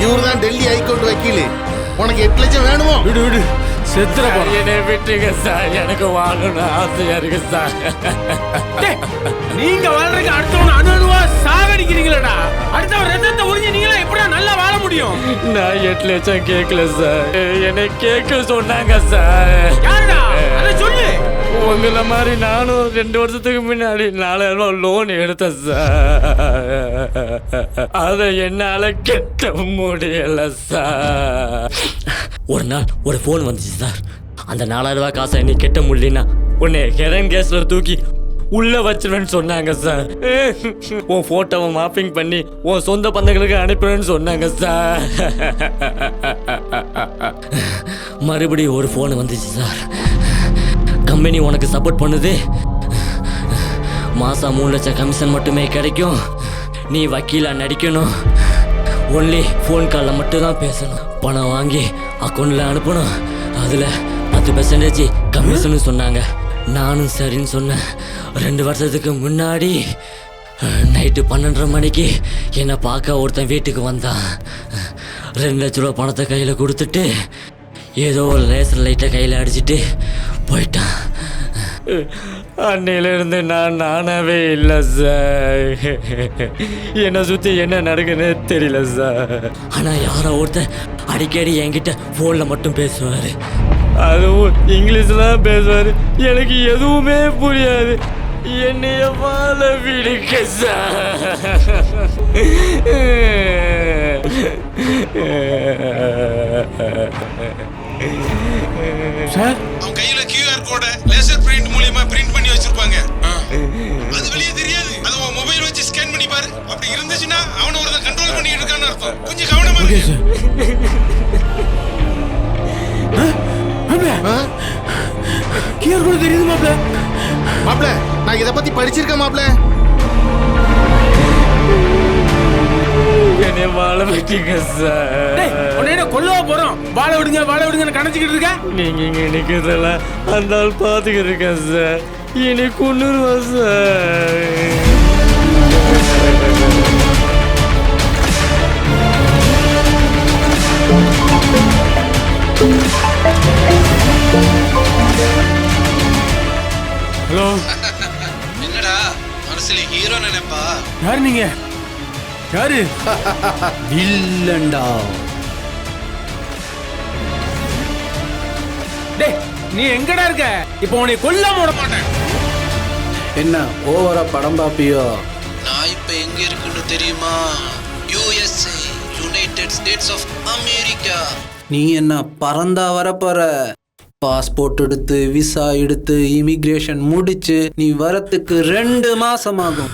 இவர்தான் டெல்லி ஹைகோர்ட் வக்கீல். உனக்கு 8 லட்சம் வேணுமோ? விடு விடு, செத்துற போற. என்னை விட்டுங்க சார், எனக்கு வாழணும்னு ஆசையா இருக்கு சார். நீங்க வாழ்றதுக்கு அடுத்தவன அணுவா சாகடிக்கிறீங்களடா. அடுத்தவன் ரத்தத்தை உறிஞ்சி நீங்களா எப்படியா நல்லா வாழ முடியும்? நான் 8 லட்சம் கேட்கல சார், என்னை கேட்க சொன்னாங்க சார். யாருடா அதை சொல்லு. உங்களை மாதிரி நானும் 2 வருஷத்துக்கு முன்னாடி 4000 ரூபாய் லோன் எடுத்தேன் சார். அதை என்னால கட்ட முடியல சார். ஒரு நாள் ஒரு ஃபோன் வந்துச்சு சார். அந்த 4000 ரூபாய் காசை நீ கட்ட முடியலன்னா உன்னை ஹெரன் கேஸ்ல தூக்கி உள்ள வச்சிருவேன்னு சொன்னாங்க சார். உன் போட்டோவை மாப்பிங் பண்ணி உன் சொந்த பந்தங்களுக்கு அனுப்புறேன்னு சொன்னாங்க சார். மறுபடியும் ஒரு ஃபோன் வந்துச்சு சார். கம்பெனி உனக்கு சப்போர்ட் பண்ணுது, மாசம் 3 லட்சம் கமிஷன் மட்டுமே கிடைக்கும், நீ வக்கீலா நடிக்கணும், ஒன்லி ஃபோன் காலில் மட்டும் தான் பேசணும், பணம் வாங்கி அக்கௌண்ட்டில் அனுப்பணும், அதில் 10% கமிஷன் சொன்னாங்க. நானும் சரின்னு சொன்னேன். 2 வருஷத்துக்கு முன்னாடி நைட்டு 12:30 மணிக்கு என்னை பார்க்க ஒருத்தன் வீட்டுக்கு வந்தான். 2 லட்ச ரூபா பணத்தை கையில் கொடுத்துட்டு ஏதோ ஒரு லேசர் லைட்டை கையில் அடிச்சுட்டு போயிட்டான். அன்னையிலிருந்து நான் நானாவே இல்லை சார். என்னை சுற்றி என்ன நடக்குன்னு தெரியல சார். ஆனால் யாரோ ஒருத்தர் அடிக்கடி என்கிட்ட ஃபோனில் மட்டும் பேசுவார். அதுவும் இங்கிலீஷ்லாம் பேசுவார். எனக்கு எதுவுமே புரியாது. என்னைய வாழ விடுங்க சார். சார், அவன் கையில QR கோட லேசர் பிரிண்ட் மூலமா பிரிண்ட் பண்ணி வச்சிருப்பாங்க. அது வெளியே தெரியாது. அது உன் மொபைல் வச்சு ஸ்கேன் பண்ணி பாரு. அப்படி இருந்துச்சுன்னா அவனை ஒருத்தன் கண்ட்ரோல் பண்ணிட்டு இருக்கான்னு அர்த்தம். கொஞ்சம் கவனமா இரு. QR கோட் தெரியுது மாப்ள. மாப்ள, நான் இதை பத்தி படிச்சிருக்கேன் மாப்ள. என்னை வாழ விட்டீங்க சார். உன்னை கொல்லவா போறோம். வாழ விடுங்க வாழ விடுங்கன்னு கணச்சிக்கிட்டு இருக்க. நீங்க இங்க நிக்கிறதெல்லாம் அந்த ஆள் பாத்துக்கிட்டு இருக்கேன் சார். என்னை கொன்னுருவா சார். ஹலோ. என்னடா மனசுல ஹீரோ நினைப்பா? யாரு நீங்க? யாரு? வில்லன்டா. டேய், நீ எங்கடா இருக்க? இப்போ உன்னை கொல்லாம விட மாட்டேன். என்ன ஓவரா படம் பாப்பியோ? நான் இப்ப எங்க இருக்குன்னு தெரியுமா? USA, United States of America. நீ என்ன பறந்தா வரப்போற? பாஸ்போர்ட் எடுத்து விசா எடுத்து இமிகிரேஷன் முடிச்சு நீ வரத்துக்கு 2 மாசம் ஆகும்.